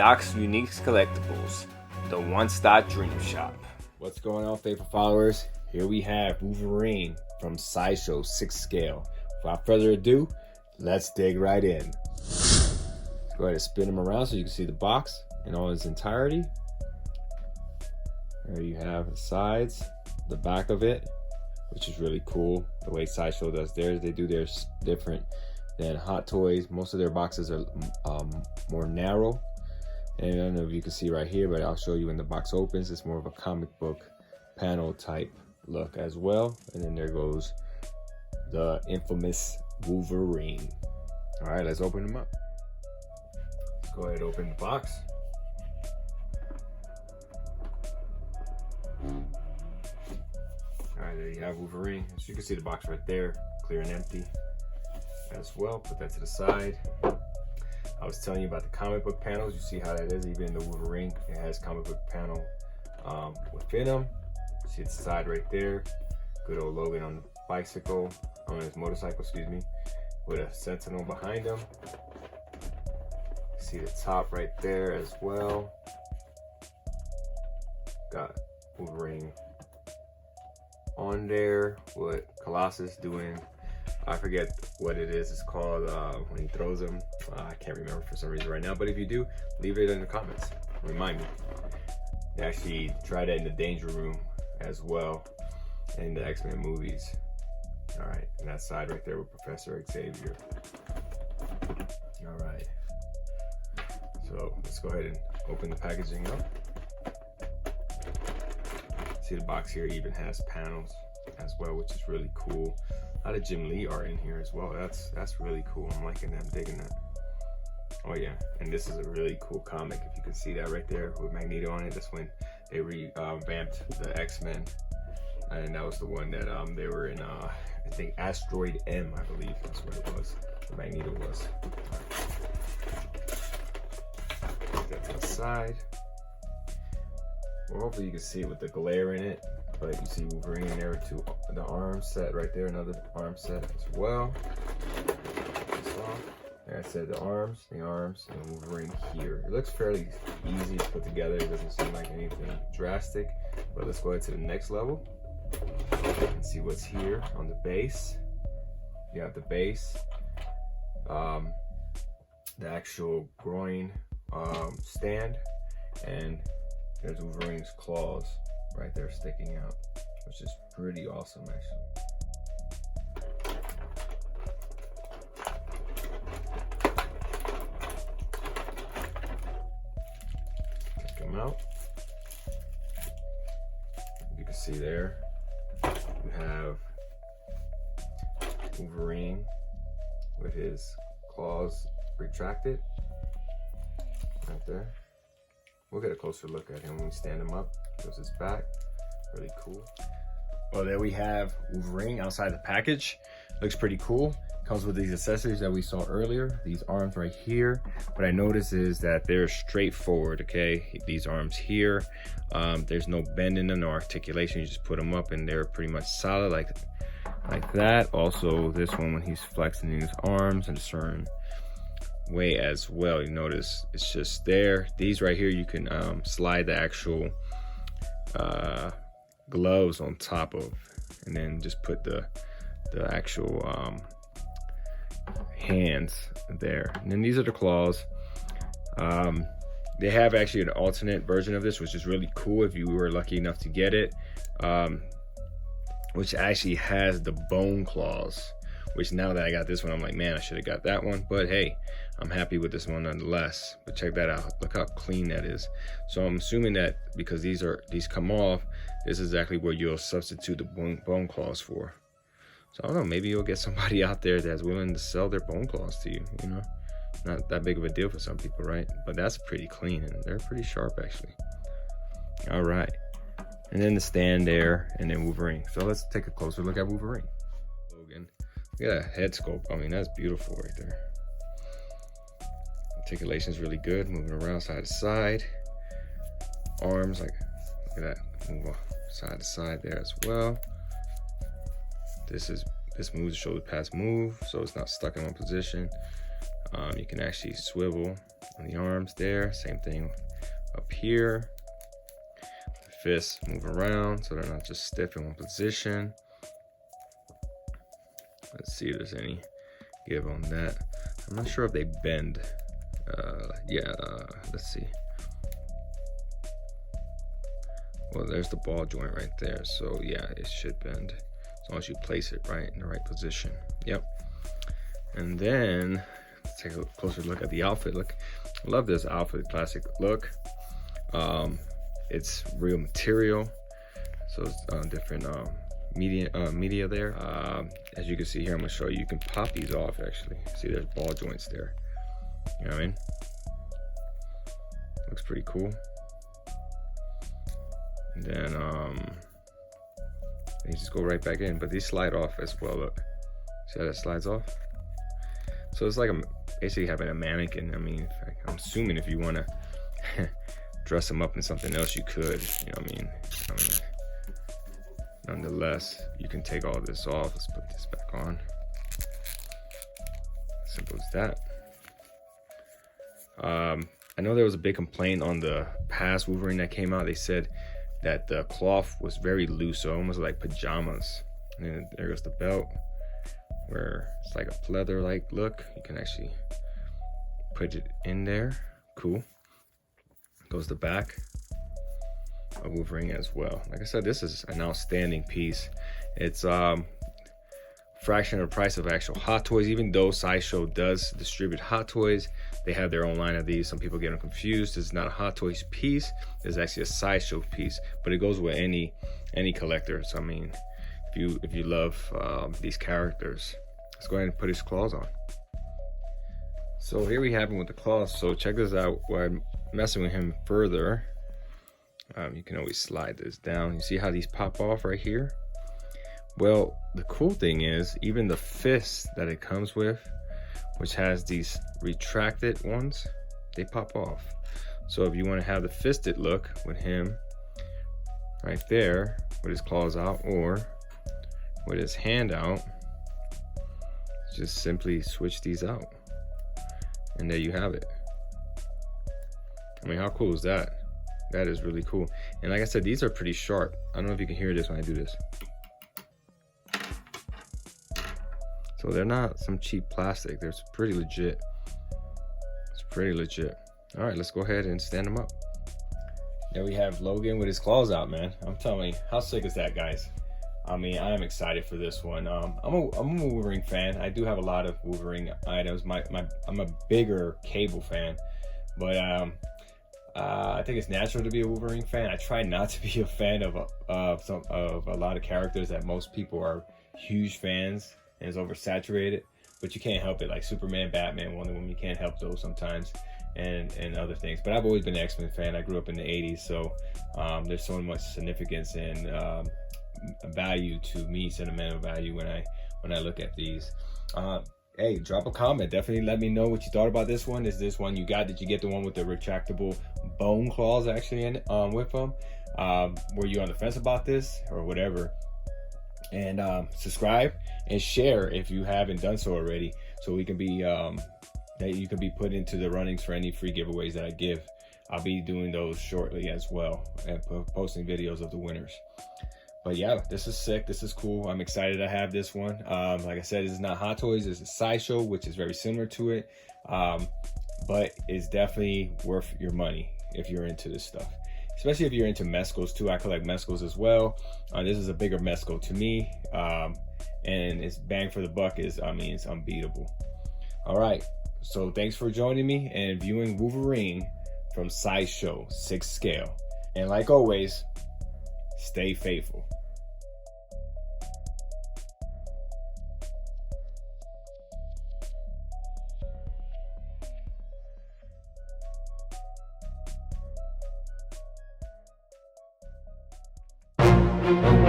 Doc's Unique Collectibles, the one-stop dream shop. What's going on, faithful followers? Here we have Wolverine from Sideshow 6 scale. Without further ado, let's dig right in. Let's go ahead and spin him around so you can see the box in all its entirety. There you have the sides, the back of it, which is really cool. The way Sideshow does theirs, they do theirs different than Hot Toys. Most of their boxes are more narrow. And I don't know if you can see right here, but I'll show you when the box opens. It's more of a comic book panel type look as well. And then there goes the infamous Wolverine. All right, let's open them up. Let's go ahead and open the box. All right, there you have Wolverine. So you can see the box right there, clear and empty as well. Put that to the side. I was telling you about the comic book panels. You see how that is. Even the Wolverine, it has comic book panel within them. See the side right there. Good old Logan on the bicycle, on his motorcycle, excuse me, with a sentinel behind him. See the top right there as well. Got Wolverine on there with Colossus doing, I forget what it is. It's called when he throws them. I can't remember for some reason right now, but if you do, leave it in the comments. Remind me. They actually tried that in the Danger Room as well in the X-Men movies. All right, and that side right there with Professor Xavier. All right. So let's go ahead and open the packaging up. See the box here even has panels as well, which is really cool. A lot of Jim Lee art in here as well. That's really cool. I'm liking that. I'm digging that. Oh yeah, and this is a really cool comic. If you can see that right there with Magneto on it. That's when they revamped the X-Men, and that was the one that they were in. I think Asteroid M, I believe that's what it was. Magneto was. Put that to the side. Well, hopefully you can see it with the glare in it. But you see Wolverine in there with the arm set right there, another arm set as well. Like I said, the arms, and Wolverine here. It looks fairly easy to put together. It doesn't seem like anything drastic. But let's go ahead to the next level and see what's here on the base. You have the base, the actual groin stand, and there's Wolverine's claws right there sticking out, which is pretty awesome actually. Check them out. You can see there, you have Wolverine with his claws retracted right there. We'll get a closer look at him when we stand him up. Shows his back. Really cool. Well, there we have Wolverine outside the package. Looks pretty cool. Comes with these accessories that we saw earlier. These arms right here. What I noticed is that they're straightforward, okay? These arms here. There's no bending and no articulation. You just put them up and they're pretty much solid like that. Also, this one when he's flexing his arms in a certain way as well, you notice it's just there. These right here you can slide the actual gloves on top of, and then just put the actual hands there. And then these are the claws. They have actually an alternate version of this, which is really cool if you were lucky enough to get it, which actually has the bone claws, which now that I got this one, I'm like, man, I should have got that one. But hey, I'm happy with this one nonetheless. But check that out. Look how clean that is. So I'm assuming that because these come off, this is exactly what you'll substitute the bone claws for. So I don't know, maybe you'll get somebody out there that's willing to sell their bone claws to you, you know? Not that big of a deal for some people, right? But that's pretty clean and they're pretty sharp actually. All right. And then the stand there, and then Wolverine. So let's take a closer look at Wolverine. Logan. Look at that head sculpt. I mean, that's beautiful right there. Articulation is really good. Moving around side to side. Arms, like, look at that. Move side to side there as well. This moves the shoulder pass move, so it's not stuck in one position. You can actually swivel on the arms there. Same thing up here. The fists move around so they're not just stiff in one position. Let's see if there's any give on that. I'm not sure if they bend. Let's see. Well, there's the ball joint right there. So yeah, it should bend as long as you place it right in the right position. Yep. And then let's take a closer look at the outfit. Look, I love this outfit, classic look. It's real material, so it's different media there. As you can see here, I'm gonna show you. You can pop these off actually. See, there's ball joints there. You know what I mean? Looks pretty cool. And then you just go right back in, but these slide off as well. Look, see how that slides off? So it's like basically having a mannequin. I mean, I'm assuming if you want to dress them up in something else, you could. You know what I mean? Nonetheless, you can take all this off. Let's put this back on. Simple as that. I know there was a big complaint on the past Wolverine that came out. They said that the cloth was very loose, so almost like pajamas. And then there goes the belt, where it's like a pleather-like look. You can actually put it in there. Cool. Goes the back of Wolverine as well. Like I said, this is an outstanding piece. It's fraction of the price of actual Hot Toys. Even though Sideshow does distribute Hot Toys, they have their own line of these. Some people get them confused. This is not a Hot Toys piece. It's actually a Sideshow piece, but it goes with any collector. So I mean, if you love these characters, let's go ahead and put his claws on. So here we have him with the claws. So check this out. While I'm messing with him further, you can always slide this down. You see how these pop off right here? Well, the cool thing is, even the fist that it comes with, which has these retracted ones, they pop off. So if you want to have the fisted look with him right there, with his claws out, or with his hand out, just simply switch these out. And there you have it. I mean, how cool is that? That is really cool. And like I said, these are pretty sharp. I don't know if you can hear this when I do this. So they're not some cheap plastic. They're pretty legit. It's pretty legit. All right, let's go ahead and stand them up. There we have Logan with his claws out, man. I'm telling you, how sick is that, guys? I mean, I am excited for this one. I'm a Wolverine fan. I do have a lot of Wolverine items. I'm a bigger Cable fan, but I think it's natural to be a Wolverine fan. I try not to be a fan of a lot of characters that most people are huge fans, and it's oversaturated. But you can't help it, like Superman, Batman, Wonder Woman. You can't help those sometimes, and other things. But I've always been an X-Men fan. I grew up in the '80s, so there's so much significance and value to me, sentimental value, when I look at these. Hey, drop a comment. Definitely let me know what you thought about this one. Is this one you got? Did you get the one with the retractable bone claws actually in with them? Were you on the fence about this or whatever? And subscribe and share if you haven't done so already, so we can be that you can be put into the runnings for any free giveaways that I give. I'll be doing those shortly as well, and posting videos of the winners. But yeah, this is sick. This is cool. I'm excited to have this one. Like I said, this is not Hot Toys. It's a Sideshow, which is very similar to it. But it's definitely worth your money if you're into this stuff. Especially if you're into Mescals too. I collect Mescals as well. This is a bigger Mescal to me. And its bang for the buck is, I mean, it's unbeatable. All right. So thanks for joining me and viewing Wolverine from Sideshow 6th scale. And like always, stay faithful. Thank you.